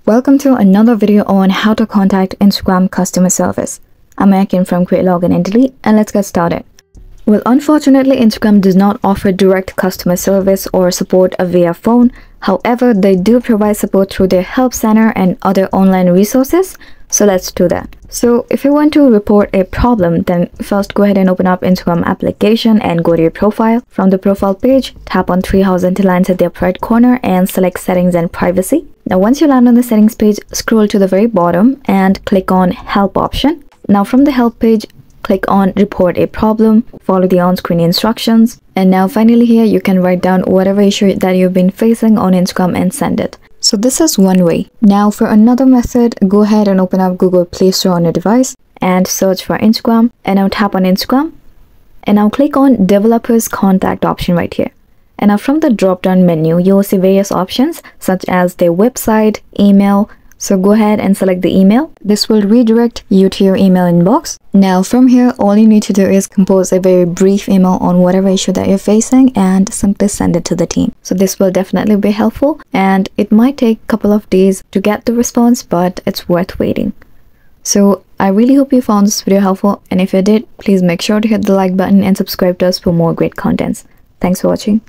Welcome to another video on how to contact Instagram customer service. I'm Akin from Create, Login and Delete, and let's get started. Well, unfortunately, Instagram does not offer direct customer service or support via phone. However, they do provide support through their help center and other online resources. So let's do that. So if you want to report a problem, then first go ahead and open up Instagram application and go to your profile. From the profile page, tap on three horizontal lines at the upper right corner and select settings and privacy. Now once you land on the settings page, scroll to the very bottom and click on help option. Now from the help page, click on report a problem, follow the on-screen instructions, and now finally here you can write down whatever issue that you've been facing on Instagram and send it. So this is one way. Now for another method, go ahead and open up Google Play Store on your device and search for Instagram, and now tap on Instagram and now click on developers contact option right here. And now from the drop down menu, you will see various options such as their website, email. So go ahead and select the email. This will redirect you to your email inbox. Now from here, all you need to do is compose a very brief email on whatever issue that you're facing and simply send it to the team. So this will definitely be helpful, and it might take a couple of days to get the response, but it's worth waiting. So I really hope you found this video helpful, and if you did, please make sure to hit the like button and subscribe to us for more great contents. Thanks for watching.